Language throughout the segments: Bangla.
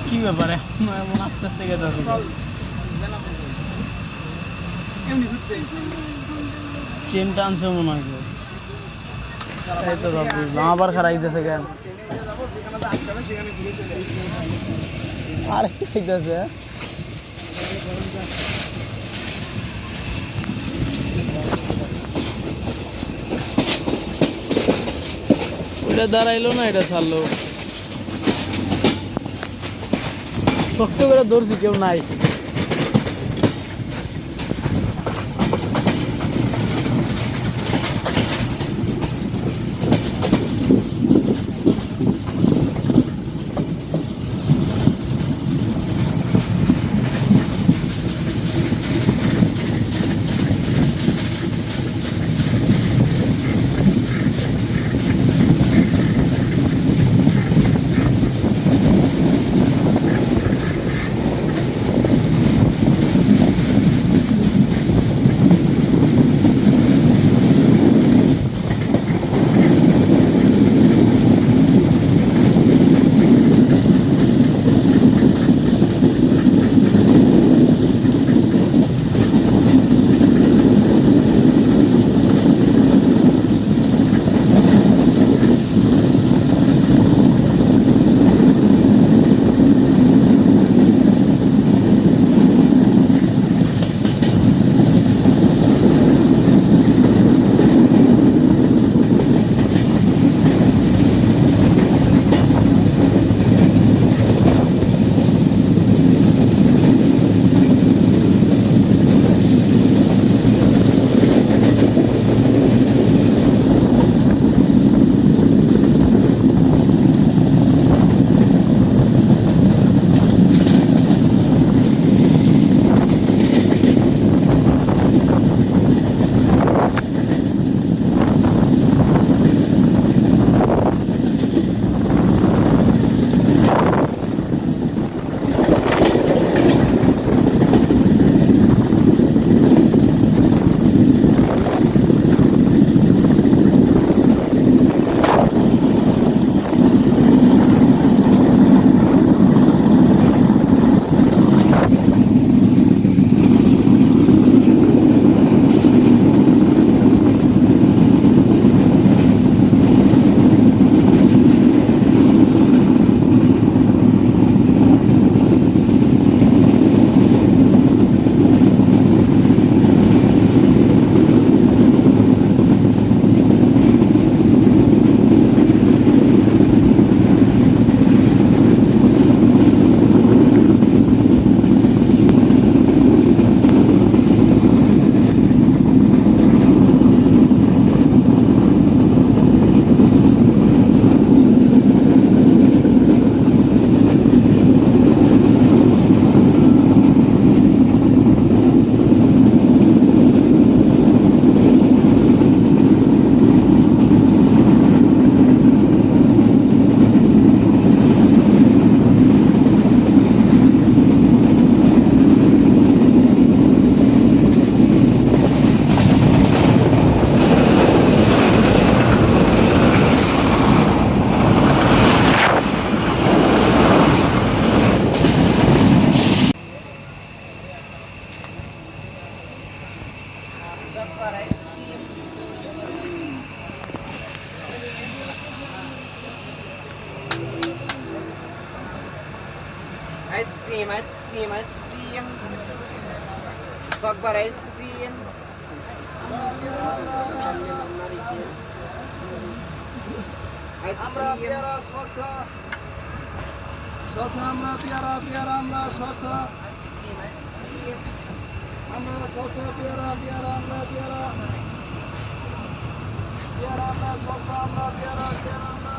কি ব্যাপারে এমন আস্তে আস্তে গেছে চেন টানছে মনে হয় এই তো আবার খারাইতেছে কেন আরেকটা খাইতেছে ওইটা দাঁড়াইলো না এটা ছাড়লো শক্ত করে ধরছি কেউ নাই ice cream. Sogbar ice cream. আমরা পেয়ারা শসা শসা আমরা পেয়ারা পেয়ারা আমরা শসা আমরা শসা পেয়ারা পেয়ারা আমরা পেয়ারা পেয়ারা আমরা শসা আমরা পেয়ারা পেয়ারা আমরা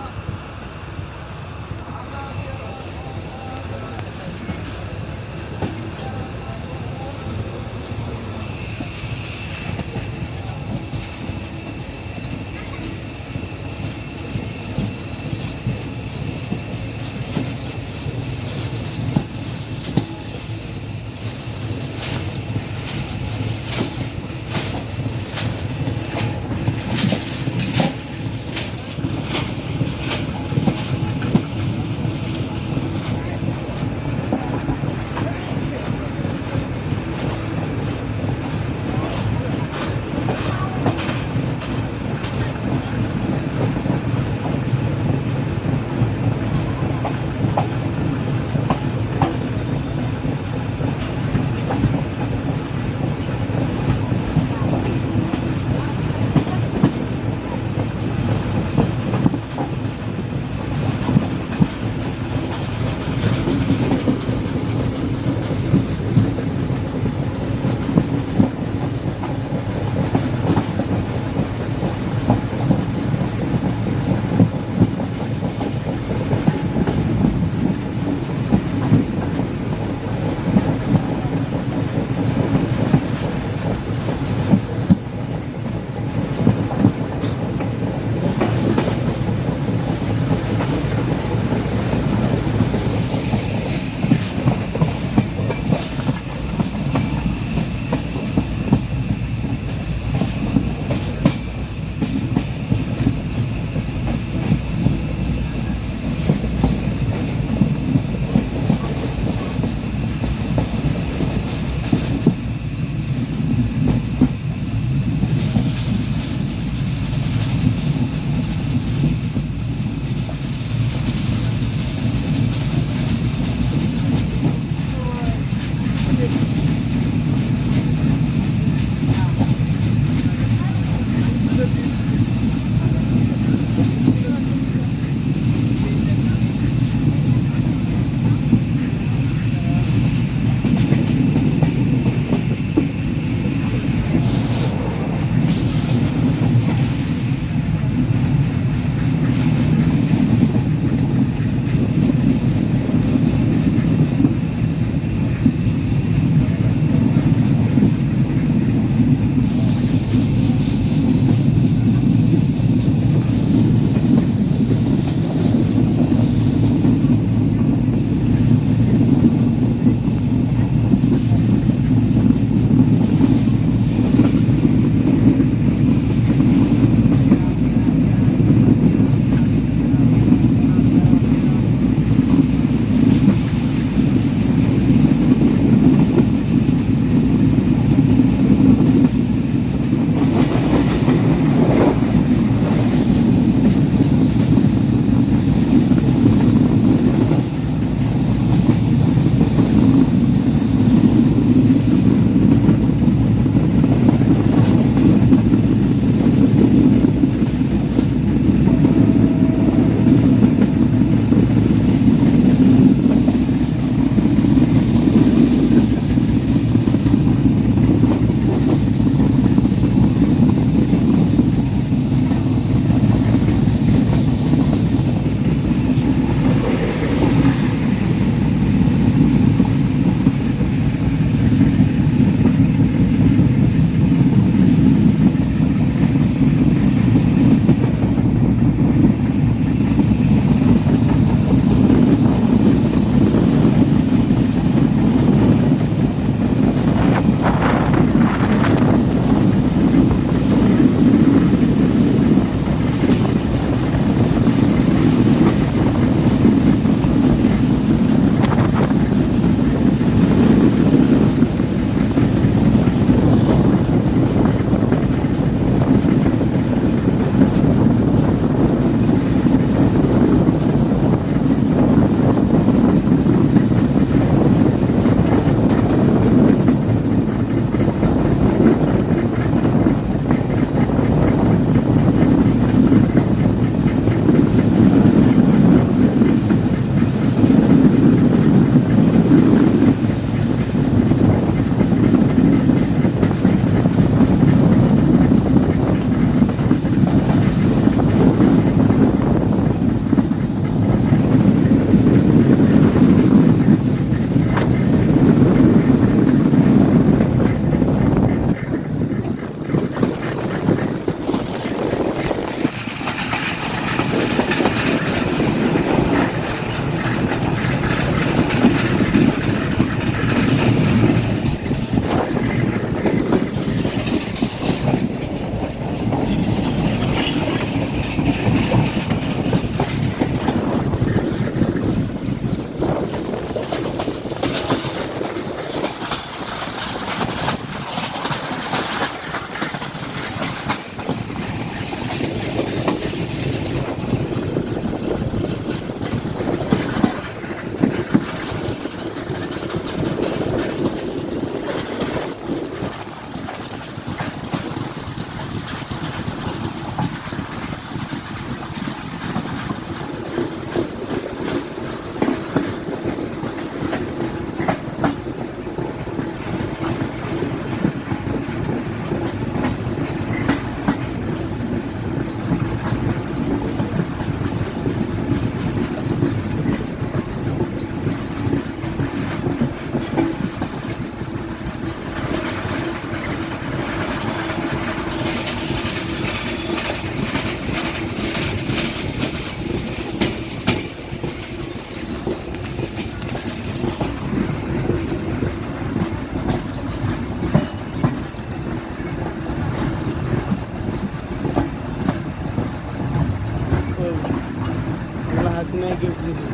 হাসিনাই গিফট দিছে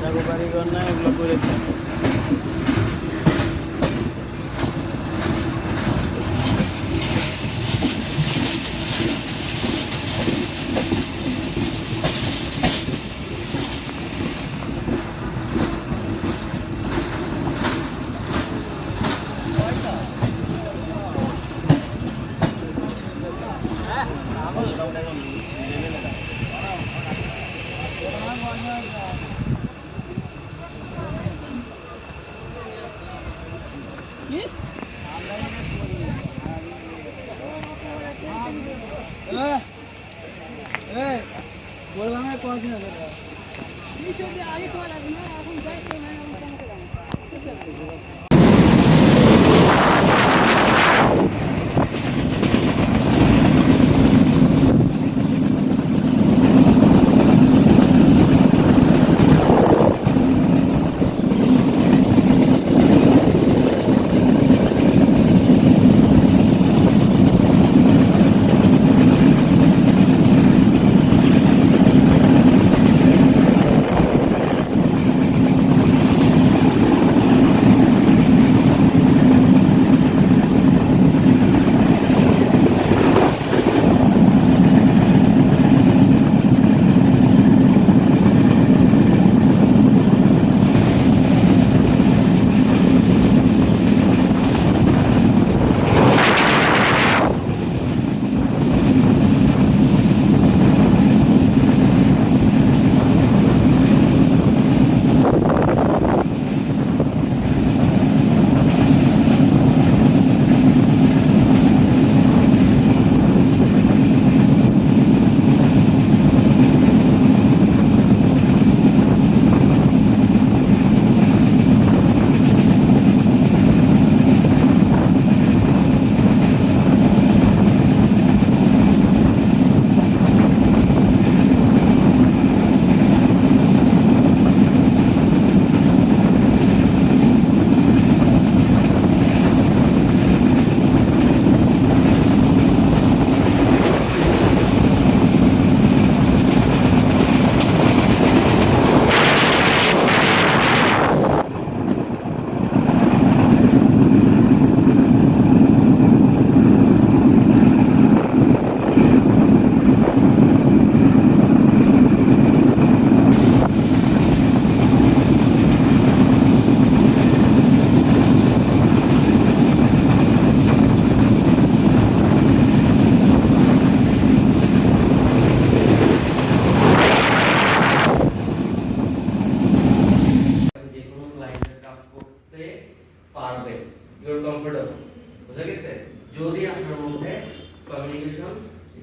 যাগো বাড়িঘর না এগুলো করে দিছে বললাম কদিন হবে যে কোনো ক্লায়েন্টের কাজ করতে পারবেন, ইউর কমফোর্টেবল। বুঝা গেছে? যদি আপনার মধ্যে কমিউনিকেশন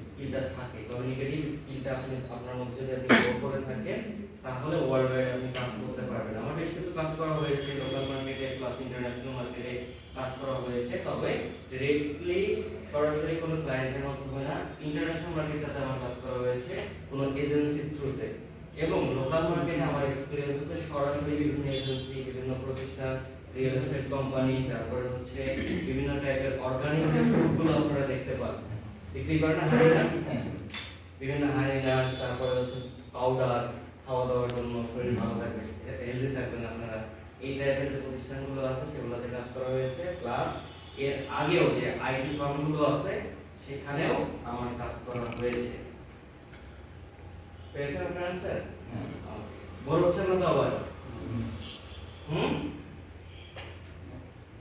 স্কিলটা থাকে, কমিউনিকেটিভ স্কিলটা আপনি আপনার মধ্যে যদি আপনি গ্রো করে থাকেন, তাহলে ওয়ার্ল্ড ওয়াইড আপনি কাজ করতে পারবেন। আমার বেশ কিছু কাজ করা হয়েছে লোকাল মার্কেটে প্লাস ইন্টারন্যাশনাল মার্কেটে কাজ করা হয়েছে, তবে ডিরেক্টলি সরাসরি কোনো ক্লায়েন্টের মাধ্যমে না, ইন্টারন্যাশনাল মার্কেটটাতে আমার কাজ করা হয়েছে কোনো এজেন্সির থ্রুতে। এবং লোকাল মার্কেটে আমার এক্সপেরিয়েন্স হচ্ছে সরাসরি বিভিন্ন এজেন্সি, বিভিন্ন প্রতিষ্ঠান, রিয়েল এস্টেট কোম্পানি, তারপরে হচ্ছে বিভিন্ন টাইপের অর্গানিক যে ফুডগুলো আপনারা দেখতে পান, বিক্রি করেন না হানি নাটস, বিভিন্ন হানি নাটস, তারপরে হচ্ছে পাউডার খাওয়া দাওয়ার জন্য শরীর ভালো থাকবে, হেলদি থাকবেন আপনারা, এই টাইপের যে প্রতিষ্ঠানগুলো আছে সেগুলোতে কাজ করা হয়েছে। প্লাস এর আগেও যে আইটি ফার্মগুলো আছে সেখানেও আমার কাজ করা হয়েছে। পেয়েছেন আপনারা স্যার? বড় হচ্ছে না তো আবার?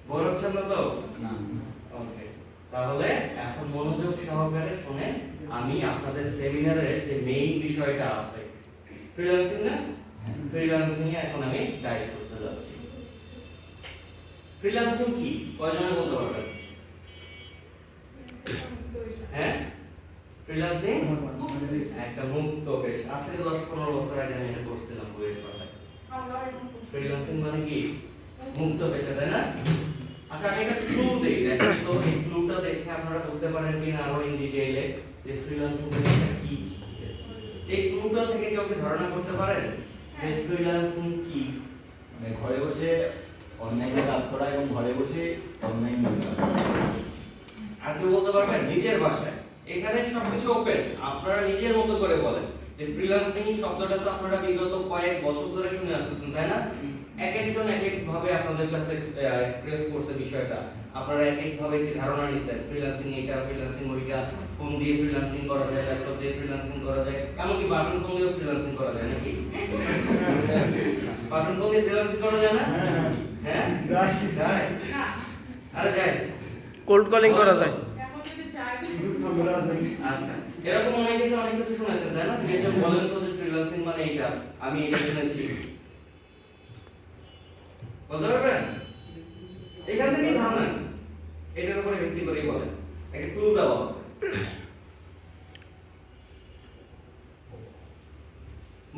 বড় হচ্ছে না তো? ওকে, তাহলে এখন মনোযোগ সহকারে শুনেন, আমি আপনাদের সেমিনারের যে মেইন বিষয়টা আছে ফ্রিল্যান্সিং না, ফ্রিল্যান্সিং এ এখন আমি গাইড করতে যাচ্ছি। ফ্রিল্যান্সিং কি কয়জনে বলতে পারবেন? হ্যাঁ, ফ্রিল্যান্সিং একটা মুক্ত পেশা। আজ থেকে 10-15 বছর আগে আমি এটা করছিলাম বইয়ের পাতায়। ফ্রিল্যান্সিং মানে কি? মুক্ত পেশা, তাই না? আচ্ছা, আমি একটা ক্লু দেই, দেখেন তো এই ক্লুটা দেখে আপনারা বুঝতে পারেন কিনা আরো ইন ডিটেইলে যে ফ্রিল্যান্সিং পেশাটা কি। এই ক্লুটা থেকে কেউ কি ধারণা করতে পারেন যে ফ্রিল্যান্সিং কি? মানে ঘরে বসে অনলাইনে কাজ করা এবং ঘরে বসে অনলাইন আর কেউ বলতে পারবেন নিজের ভাষায় এখানে সবকিছু ওপেন, আপনারা নিজের মতো করে বলেন যে ফ্রিল্যান্সিং শব্দটা তো আপনারা বিগত কয়েক বছর ধরে শুনে আসতেছেন, তাই না? এক একজন এক এক ভাবে আপনাদের কাছে এক্সপ্রেস করছে বিষয়টা, আপনারা এক এক ভাবে কি ধারণা নিছেন ফ্রিল্যান্সিং এটা, ফ্রিল্যান্সিং ওইটা, ফোন দিয়ে ফ্রিল্যান্সিং করা যায়, ল্যাপটপ দিয়ে ফ্রিল্যান্সিং করা যায়, এমনকি বাটন ফোন দিয়েও ফ্রিল্যান্সিং করা যায় নাকি? বাটন ফোন দিয়ে ফ্রিল্যান্সিং করা যায় না? হ্যাঁ যায়। আরে যায়, কোল্ড কলিং করা যায়। আচ্ছা, এরকম অনেকে তো অনেক কিছু শুনেছেন তাই না? একজন বলেন তো যে ফ্রিল্যান্সিং মানে এটা, আমি এটা শুনেছি, বলতে পারবেন? এখান থেকেই ধারণা, এটার উপরে ভিত্তি করেই বলেন, একটা ক্লু দেওয়া আছে।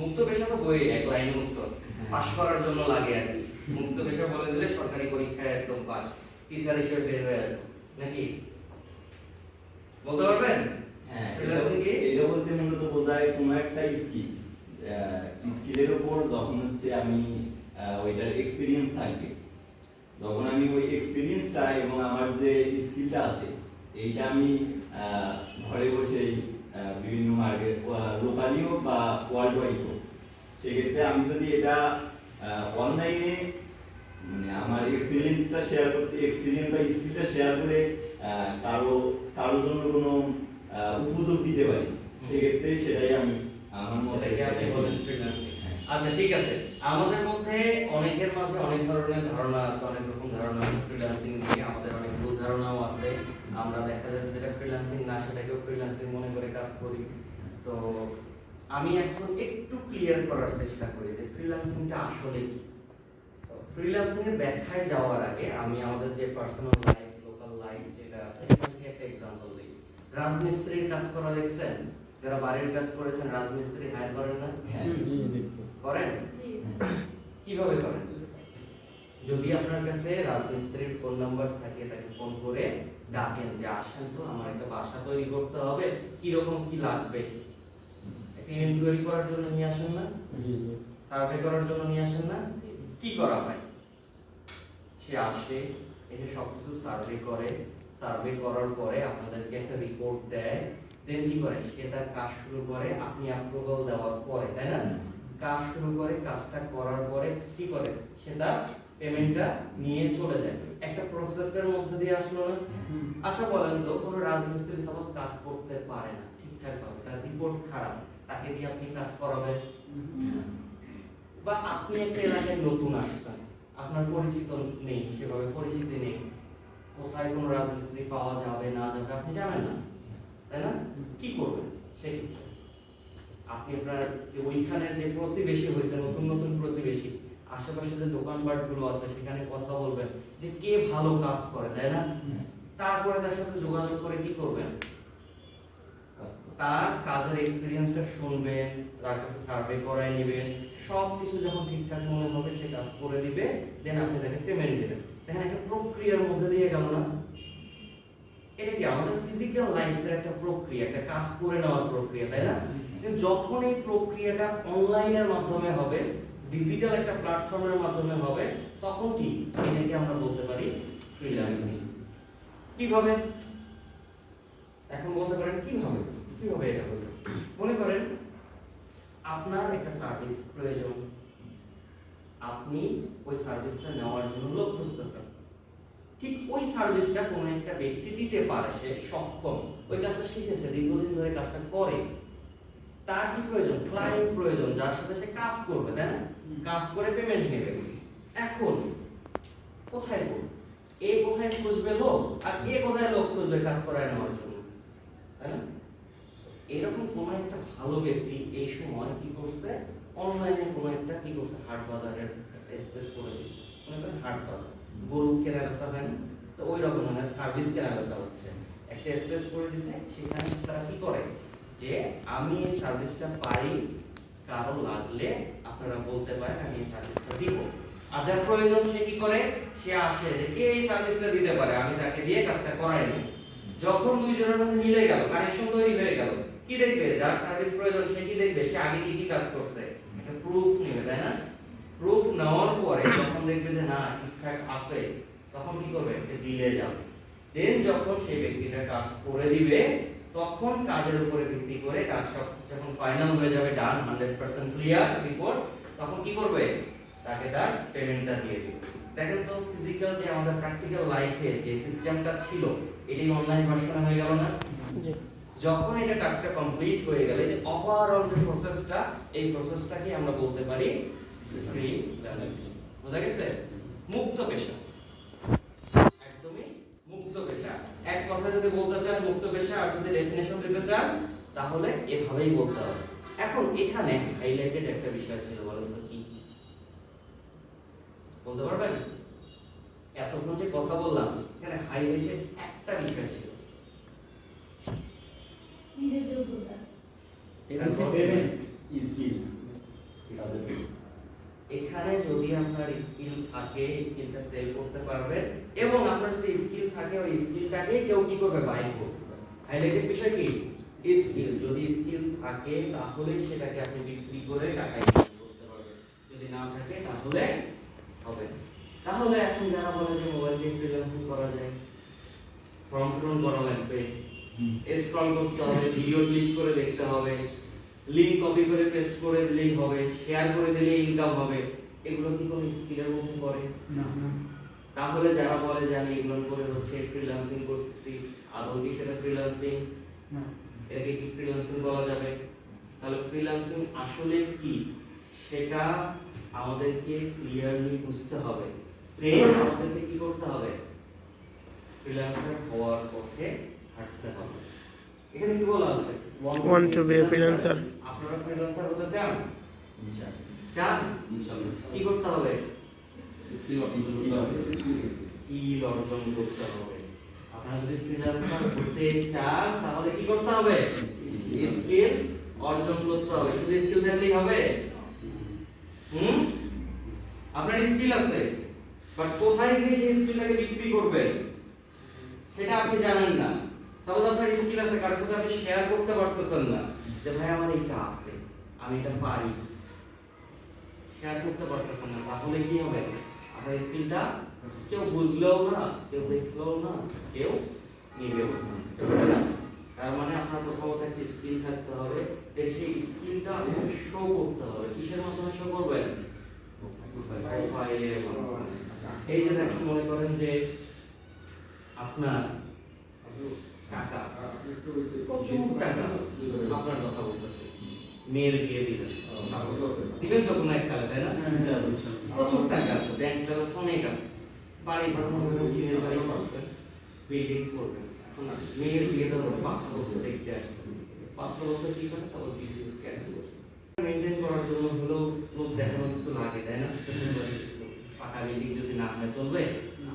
মুক্ত পেশা তো বই এক লাইনে উত্তর, পাস করার জন্য লাগে আর কি। মুক্ত পেশা বলে দিলে সরকারি পরীক্ষায় একদম পাস, টিচার হিসেবে বের হয়ে আসবে নাকি? বলতে পারবেন? হ্যাঁ, ফ্রিল্যান্সিং কি? এটা বলতে মূলত বোঝায় কোনো একটা স্কিল, স্কিলের উপর যখন হচ্ছে আমি ওইটার এক্সপিরিয়েন্স থাকবে, যখন আমি ওই এক্সপিরিয়েন্সটা এবং আমার যে স্কিলটা আছে এইটা আমি ঘরে বসেই বিভিন্ন মার্কেট, লোকালি হোক বা ওয়ার্ল্ড ওয়াইড হোক, সেক্ষেত্রে আমি যদি এটা অনলাইনে মানে আমার এক্সপিরিয়েন্সটা শেয়ার করতে, এক্সপিরিয়েন্স বা স্কিলটা শেয়ার করে কারোর জন্য কোনো উপযোগ দিতে পারি, সেক্ষেত্রে সেটাই আমি আমার মতে সেটাকে আপনি বলেন ফ্রিল্যান্সিং। আচ্ছা ঠিক আছে, আমাদের মধ্যে অনেকের মাঝে অনেক ধরনের ধারণা আছে, অনেক রকম ধারণা আছে ফ্রিল্যান্সিং নিয়ে, আমাদের অনেক ভুল ধারণাও আছে। আমরা দেখা যায় যেটা ফ্রিল্যান্সিং না সেটাকেও ফ্রিল্যান্সিং মনে করে কাজ করি। তো আমি এখন একটু ক্লিয়ার করার চেষ্টা করি যে ফ্রিল্যান্সিংটা আসলে কি। ফ্রিল্যান্সিং এর ব্যাখ্যায় যাওয়ার আগে আমি আমাদের যে পার্সোনাল লাইফ, লোকাল লাইফ যেটা আছে এখান থেকে একটা এক্সাম্পল দিই। রাজমিস্ত্রির কাজ করা দেখছেন? যারা বাড়ির কাজ করেছেন রাজমিস্ত্রি হায়ার করেন না? জি দেখছি। করেন? কিভাবে করেন? যদি আপনার কাছে রাজমিস্ত্রির ফোন নাম্বার থাকে তাকে ফোন করে ডাকেন যে আসেন তো, আমার একটা বাসা তৈরি করতে হবে, কি রকম কি লাগবে, একটা ইনকোয়ারি করার জন্য নিয়ে আসেন না? জি জি। সার্ভে করার জন্য নিয়ে আসেন না? কি করা হয়? সে আসে, এসে সবকিছু সার্ভে করে, সার্ভে করার পরে আপনাদেরকে একটা রিপোর্ট দেয়, দেন কি করে সে তার কাজ শুরু করে, আপনি অ্যাপ্রুভাল দেওয়ার পরে, তাই না? কাজ শুরু করে, কাজটা করার পরে কি করে সে তার পেমেন্টটা নিয়ে চলে যায়, একটা প্রসেসের মধ্যে দিয়ে আসলো না? আচ্ছা বলেন তো, কোনো রাজমিস্ত্রি সাপোজ কাজ করতে পারে না ঠিকঠাক ভাবে, তার রিপোর্ট খারাপ, তাকে দিয়ে আপনি কাজ করাবেন? বা আপনি একটা এলাকায় নতুন আসছেন, আপনার পরিচিত নেই, সেভাবে পরিচিতি নেই, কোথায় কোনো রাজমিস্ত্রি পাওয়া যাবে না যাবে আপনি জানেন না, তাই না? কি করবেন সেক্ষেত্রে? আপনি আপনার যে ওইখানের যে প্রতিবেশী হয়েছে, নতুন নতুন প্রতিবেশী, আশেপাশে যে দোকানপাট গুলো আছে সেখানে কথা বলবেন যে কে ভালো কাজ করে, তাই না? তারপরে তার সাথে যোগাযোগ করে কি করবেন? তার কাজের এক্সপেরিয়েন্সটা শুনবেন, তার কাছে সার্ভে করায় নেবেন, সবকিছু যখন ঠিকঠাক মনে হবে সে কাজ করে দিবে, দেন আপনি তাকে পেমেন্ট দিবেন। দেখেন একটা প্রক্রিয়ার মধ্যে দিয়ে গেল না? এটা কি আমাদের ফিজিক্যাল লাইফের একটা প্রক্রিয়া, একটা কাজ করে নেওয়ার প্রক্রিয়া, তাই না? কিন্তু যখন এই প্রক্রিয়াটা অনলাইনের মাধ্যমে হবে, ডিজিটাল একটা প্ল্যাটফর্মের মাধ্যমে হবে, তখন কি এটাকে আমরা বলতে পারি ফ্রিল্যান্সিং। কিভাবে? এখন বলতে পারেন কিভাবে কিভাবে এটা হলো? মনে করেন আপনার একটা সার্ভিস প্রয়োজন, আপনি ওই সার্ভিসটা নেওয়ার জন্য লোক খুঁজতেছেন, ঠিক ওই সার্ভিসটা কোনো একটা ব্যক্তি দিতে পারে, সে সক্ষম, ওই কাজটা শিখেছে, দীর্ঘদিন ধরে কাজটা করে, তার কি প্রয়োজন? ক্লায়েন্ট প্রয়োজন, যার সাথে সে কাজ করবে, তাই না? কাজ করে পেমেন্ট নেবে। এখন কোথায় করবে? এ কোথায় খুঁজবে লোক, আর এ কোথায় লোক খুঁজবে কাজ করায় নেওয়ার জন্য, তাই না? এরকম কোন একটা ভালো ব্যক্তি এই সময় কি করছে? অনলাইনে কোন একটা কি করছে, হাট বাজারের একটা স্পেস করে দিচ্ছে, মনে করেন হাট বাজার, গরু কেনা বেচা হয় না, তো ওই রকম মানে সার্ভিস কেনা বেচা হচ্ছে, একটা স্পেস করে দিচ্ছে। সেখানে তারা কি করে যে আমি এই সার্ভিসটা পারি, কারো লাগলে আপনারা বলতে পারেন আমি এই সার্ভিসটা দিব, আর যার প্রয়োজন সে কি করে, সে আসে যে কে এই সার্ভিসটা দিতে পারে, আমি তাকে দিয়ে কাজটা করাই নিই। যখন দুইজনের মধ্যে মিলে গেল, কানেকশন তৈরি হয়ে গেল, কি দেখবে? যার সার্ভিস প্রয়োজন সে কি দেখবে? সে আগে কি কি কাজ করছে, একটা প্রুফ নেবে, তাই না? প্রুফ নেওয়ার পরে যখন দেখবে যে না ঠিকঠাক আছে, তখন কি করবে? সে দিলে যাবে। দেন যখন সেই ব্যক্তিটা কাজ করে দিবে, তখন কাজের উপরে ভিত্তি করে কাজ সব যখন ফাইনাল হয়ে যাবে, ডান 100% ক্লিয়ার রিপোর্ট, তখন কি করবে, তাকে তার পেমেন্টটা দিয়ে দিবে। দেখেন তো ফিজিক্যাল যে আমাদের প্র্যাকটিক্যাল লাইফে যে সিস্টেমটা ছিল এটাই অনলাইন ভার্সনে হয়ে গেল না? জি। যখন এটা টাস্কটা কমপ্লিট হয়ে গেলে যে ওভারঅল যে প্রসেসটা, এই প্রসেসটাকে আমরা বলতে পারি ফ্রিল্যান্সিং। বোঝা গেছে? মুক্ত পেশা, একদমই মুক্ত পেশা। এক কথা যদি বলতে চান মুক্ত পেশা, আর যদি ডেফিনেশন দিতে চান তাহলে এভাবেই বলতে হবে। এখন এখানে হাইলাইটেড একটা বিষয় ছিল, বলেন তো কি বলতে পারবেন? এতক্ষণ যে কথা বললাম এখানে হাইলাইটেড একটা বিষয় ছিল, নিজের যোগ্যতা। স্কিল। এখানে যদি আপনার স্কিল থাকে, স্কিলটা সেল করতে পারবেন, এবং আপনার যদি স্কিল থাকে ওই স্কিলটাকে কেউ কি করবে, বাই করবে। হাইলাইটেড বিষয় কি, স্কিল। যদি স্কিল থাকে তাহলে সেটাকে আপনি বিক্রি করে টাকা ইনকাম করতে পারবেন, যদি না থাকে তাহলে হবে না। তাহলে এখন যারা বলে যে মোবাইল দিয়ে ফ্রিল্যান্সিং করা যায়, ফর্ম পূরণ করা লাগবে, স্ক্রল করতে হবে, ভিডিও ক্লিক করে দেখতে হবে, লিংক কপি করে পেস্ট করে দিলেই হবে, শেয়ার করে দিলেই ইনকাম হবে, এগুলো কি কোনো স্কিলের মধ্যে পড়ে? না। তাহলে যারা বলে যে আমি এগুলো করে হচ্ছে ফ্রিল্যান্সিং করতেছি, আদৌ কি সেটা ফ্রিল্যান্সিং? না। এটাকে কি ফ্রিল্যান্সিং বলা যাবে? তাহলে ফ্রিল্যান্সিং আসলে কি সেটা আমাদেরকে ক্লিয়ারলি বুঝতে হবে। দেন আমাদেরকে কি করতে হবে, ফ্রিল্যান্সার হওয়ার পথে হাঁটতে হবে। এখানে কি বলা আছে, Want to be a freelancer. আপনারা ফ্রিল্যান্সার হতে চান? ইনশাআল্লাহ। চান? ইনশাআল্লাহ। কি করতে হবে, স্কিল অর্জন করতে হবে। স্কিল অর্জন করতে হবে। আপনারা যদি ফ্রিল্যান্সার হতে চান তাহলে কি করতে হবে, স্কিল অর্জন করতে হবে। শুধু স্কিল থাকলেই হবে? আপনার স্কিল আছে, বাট কোথায় গিয়ে সেই স্কিলটাকে বিক্রি করবেন সেটা আপনি জানেন না। সাপোজ আপনার স্কিল আছে, কারোর সাথে আপনি শেয়ার করতে পারতেছেন না যে ভাই আমার এটা আছে, আমি এটা পারি, শেয়ার করতে পারতেছেন না, তাহলে কি হবে, আপনার স্কিলটা কেউ বুঝলেও না, কেউ দেখলেও না, কেউ নিবেও না। তার মানে আপনার প্রথমত একটা স্কিল থাকতে হবে, সেই স্কিলটা আপনাকে শো করতে হবে। কিসের মাধ্যমে শো করবেন, প্রোফাইলের মাধ্যমে। এই যে দেখেন, মনে করেন যে আপনার টাকা আছে, প্রচুর টাকা আছে, আপনার কথা বলতেছে, মেয়ের বিয়ে দিবেন, দিবেন তো কোনো একটা, তাই না? প্রচুর টাকা আছে, ব্যাংক ব্যালেন্স অনেক আছে, বাড়ি ভাড়া কিনে বাড়ি করছেন, বিল্ডিং করবেন। এখন মেয়ের বিয়ে যাওয়ার পাত্র দেখতে আসছেন, পাত্র বলতে কি করে, সব বিজনেস ক্যাটাগরি মেইনটেইন করার জন্য হলেও লোক দেখানো কিছু লাগে, তাই না? পাকা বিল্ডিং যদি না হয় চলবে না।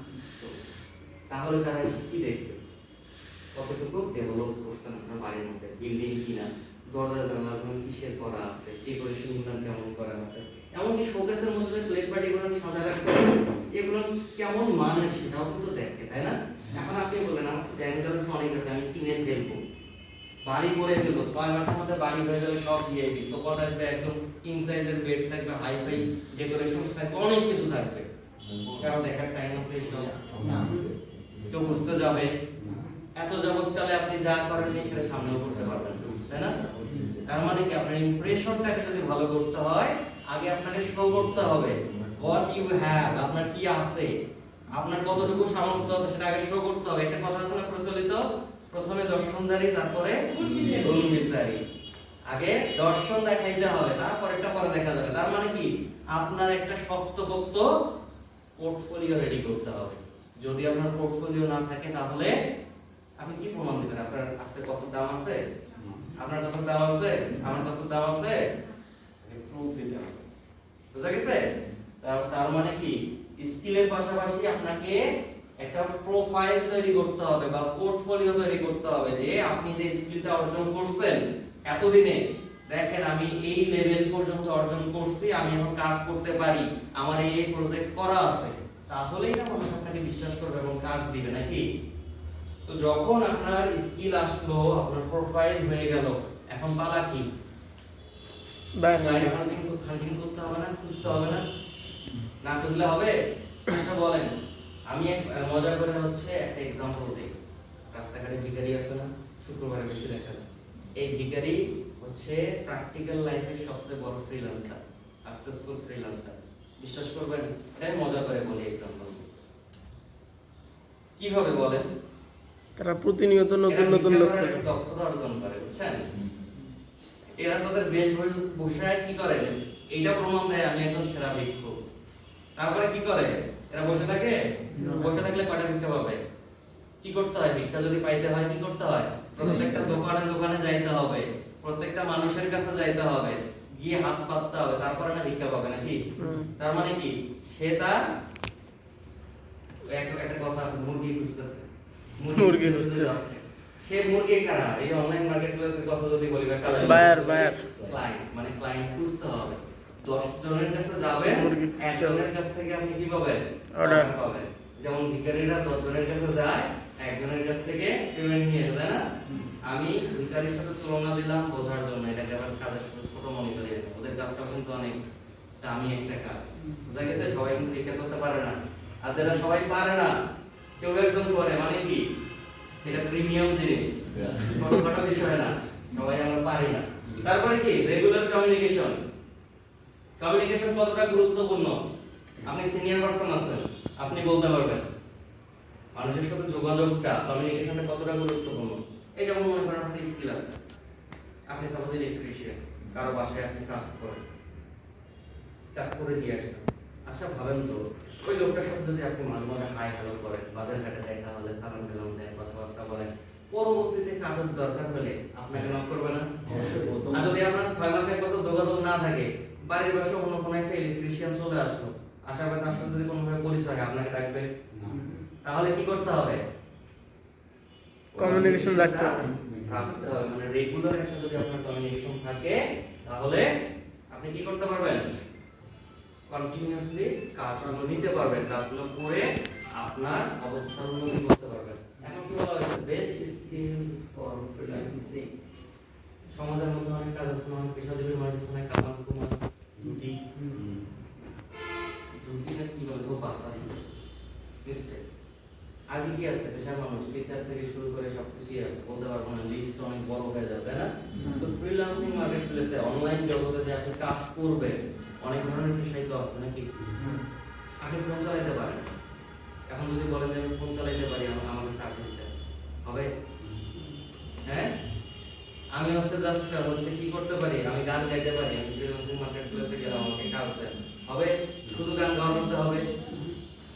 তাহলে তারা এসে কি দেখবে, কতটুকু ডেভেলপ করছেন আপনার বাড়ির মধ্যে, বিল্ডিং কিনা, দরজা জানালাগুলো কিসের করা আছে, ডেকোরেশন গুলো কেমন করা আছে, এমনকি শোকেসের মধ্যে প্লেট বাটি গুলো সাজা রাখছে, এগুলো কেমন মানের সেটাও কিন্তু দেখে, তাই না? এখন আপনি বললেন আমার ব্যাংক ব্যালেন্স অনেক আছে, আমি কিনে ফেলবো, বাড়ি করে ফেলবো, 6 মাসের মধ্যে বাড়ি হয়ে যাবে, সব ভিআইপি, সোফা থাকবে, একদম কিং সাইজের বেড থাকবে, হাইফাই ডেকোরেশন থাকবে, অনেক কিছু থাকবে, কারণ দেখার টাইম আছে এইসব, কেউ বুঝতে যাবে, এত যাবৎকালে আপনি যা করেননি সেটা সামনেও করতে পারবেন, তাই না? তার মানে কি, আপনার ইমপ্রেশনটাকে যদি ভালো করতে হয় আগে আপনাকে শো করতে হবে হোয়াট ইউ হ্যাভ, আপনার কি আছে, আপনার কতটুকু সামর্থ্য আছে সেটা আগে শো করতে হবে। একটা কথা আছে না প্রচলিত, প্রথমে দর্শনদারি তারপরে গুণ বিচারি। আগে দর্শন দেখাইতে হবে, তারপর একটা পরে দেখা যাবে। তার মানে কি, আপনার একটা শক্তপোক্ত পোর্টফোলিও রেডি করতে হবে। যদি আপনার পোর্টফোলিও না থাকে তাহলে আপনি কি প্রমাণ দিবেন, আপনার কাছে কত দাম আছে, আপনার কাছে দাম আছে, আমার কাছে দাম আছে, প্রুফ দিতে হবে। বুঝা গেছে? তার মানে কি, স্কিলের পাশাপাশি আপনাকে একটা প্রোফাইল তৈরি করতে হবে বা পোর্টফোলিও তৈরি করতে হবে, যে আপনি যে স্কিলটা অর্জন করছেন এতদিনে, দেখেন আমি এই লেভেল পর্যন্ত অর্জন করছি, আমি এখন কাজ করতে পারি, আমার এই প্রজেক্ট করা আছে, তাহলেই না মানুষ আপনাকে বিশ্বাস করবে এবং কাজ দিবে, নাকি? তো যখন আপনার স্কিল আসলো, আপনার প্রোফাইল হয়ে গেল, এখন পালা কি, হান্টিং করতে হবে না, খুঁজতে হবে না, না খুঁজলে হবে? আচ্ছা বলেন, আমি এক মজা করে হচ্ছে একটা এক্সাম্পল দিই। রাস্তাঘাটে ভিখারি আছে না, শুক্রবারে বেশি দেখা যায়। এই ভিখারি হচ্ছে প্র্যাকটিক্যাল লাইফের সবচেয়ে বড় ফ্রিল্যান্সার, সাকসেসফুল ফ্রিল্যান্সার। বিশ্বাস করবেন, এটাই মজা করে বলি এক্সাম্পল। কিভাবে বলেন? তারা প্রতিনিয়ত নতুন নতুন লোক খোঁজে। দক্ষতা অর্জন করে, বুঝছেন? এরা তাদের বেশভূষায় কি করে, এইটা প্রমাণ দেয় আমি একজন সেরা ভিক্ষুক। তারপরে কি করে, এরা বসে থাকে। বসে থাকলে কয়টা ভিক্ষা পাবে? কি করতে হয়? ভিক্ষা যদি পাইতে হয় কি করতে হয়? প্রত্যেকটা দোকানে দোকানে যাইতে হবে, প্রত্যেকটা মানুষের কাছে যাইতে হবে, গিয়ে হাত পাততে হবে, তারপরে না ভিক্ষা পাবে নাকি? তার মানে কি, সে তার একটা কথা আছে, মুরগি খুঁজতেছে। মুরগি খুঁজতেছে। সে মুরগি কারা? এই অনলাইন মার্কেটপ্লেসের কথা যদি বলি, বায়ার ক্লায়েন্ট, মানে ক্লায়েন্ট খুঁজতে হবে। 10 জনের কাছে যাবে, একজনের কাছ থেকে আপনি কি পাবেন? অর্ডার পাবেন। যেমন ভিখারিরা 10 জনের কাছে যায়, একজনের কাছ থেকে পেমেন্ট নিয়ে, তাই না? আমি ভিখারির সাথে তুলনা দিলাম বোঝার জন্য, এটাকে আবার কাজের সাথে ছোট মনে করি। ওদের কাজটা কিন্তু অনেক দামি একটা কাজ, বুঝা গেছে? সবাই কিন্তু ভিক্ষা করতে পারে না। আর যারা সবাই পারে না, কেউ একজন করে, মানে কি এটা প্রিমিয়াম জিনিস, ছোটখাটো বিষয় না, সবাই আমরা পারি না। তারপরে কি রেগুলার কমিউনিকেশন। কমিউনিকেশন কতটা গুরুত্বপূর্ণ? আপনি সিনিয়র পারসন আছেন, আপনি বলতে পারবেন মানুষের সাথে যোগাযোগটা, কমিউনিকেশনটা কতটা গুরুত্বপূর্ণ। এই যেমন মনে করেন আপনার স্কিল আছে, আপনি সাপোজ ইলেকট্রিশিয়ান, কারো বাসায় আপনি কাজ করে দিয়ে আসছেন। আচ্ছা ভাবেন তো, ওই লোকটার সাথে যদি আপনি মাঝে মাঝে হাই হ্যালো করেন, বাজার ঘাটে দেখা হলে সালাম কালাম দেন, কথাবার্তা বলেন, পরবর্তীতে কাজের দরকার হলে আপনাকে নক করবে না? আর যদি আপনার 6 মাস 1 বছর যোগাযোগ না থাকে, বাড়ির পাশে অন্য কোনো একটা ইলেকট্রিশিয়ান চলে আসলো, আসার পর তার সাথে যদি কোনোভাবে পরিচয় হয়, আপনাকে ডাকবে? তাহলে কি করতে হবে? কমিউনিকেশন রাখতে হবে। মানে রেগুলার একটা যদি আপনার কমিউনিকেশন থাকে, তাহলে আপনি কি করতে পারবেন? কন্টিনিউয়াসলি কাজগুলো নিতে পারবেন, কাজগুলো করে আপনার অবস্থার উন্নতি করতে পারবেন। এখন কি বলা হয়েছে? Best skills for freelancing. সমাজের মধ্যে অনেক কাজ আছে, অনেক পেশাজীবী মানুষ আছে, কালাম কুমার দুটি না কি বলে, ধোপা, সরি মিস্টেক। আগে কি আছে? পেশার মানুষ, টিচার থেকে শুরু করে সবকিছুই আছে, বলতে পারবো না, লিস্ট অনেক বড় হয়ে যাবে, তাই না? তো ফ্রিল্যান্সিং মার্কেটপ্লেসে অনলাইন জগতে যে আপনি কাজ করবেন, অনেক ধরনের পেশাই তো আছে নাকি? আপনি ফোন চালাতে পারেন। এখন যদি বলেন যে আমি ফোন চালাতে পারি, আমাকে সার্ভিস দেন, হবে? হ্যাঁ, আমি জাস্ট কি করতে পারি, আমি গান গাইতে পারি, আমি ফ্রিল্যান্সিং মার্কেটপ্লেসে গেলাম, আমাকে কাজ দেন, হবে? শুধু গান গাওয়া করতে হবে?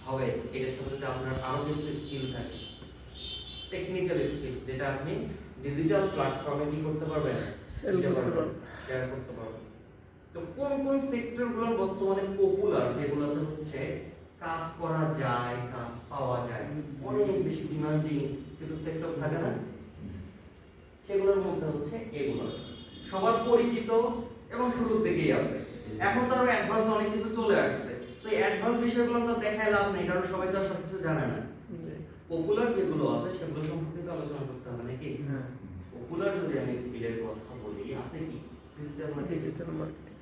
হবে। এটার সাথে যদি আপনার আরো কিছু স্কিল থাকে, টেকনিক্যাল স্কিল, যেটা আপনি ডিজিটাল প্ল্যাটফর্মে কি করতে পারবেন? সেল করতে পারবেন, শেয়ার করতে পারবেন। তো কোন কোন সেক্টরগুলো বর্তমানে পপুলার, যেগুলোতে কাজ করা যায়, কাজ পাওয়া যায়, অনেক বেশি ডিমান্ডিং কিছু সেক্টর থাকে না, সেগুলোর মধ্যে এগুলো সবার পরিচিত এবং শুরুর দিকেই আছে। এখন তো আরো অ্যাডভান্স অনেক কিছু চলে আসছে, তো এই অ্যাডভান্স বিষয়গুলো তো দেখায় লাভ নেই, কারণ সবাই তো সব কিছু জানে না। পপুলার যেগুলো আছে সেগুলো সম্পর্কে তো আলোচনা করতে হবে নাকি? পপুলার যদি আমি স্কিলের কথা বলি, আছে কি? Digital marketing.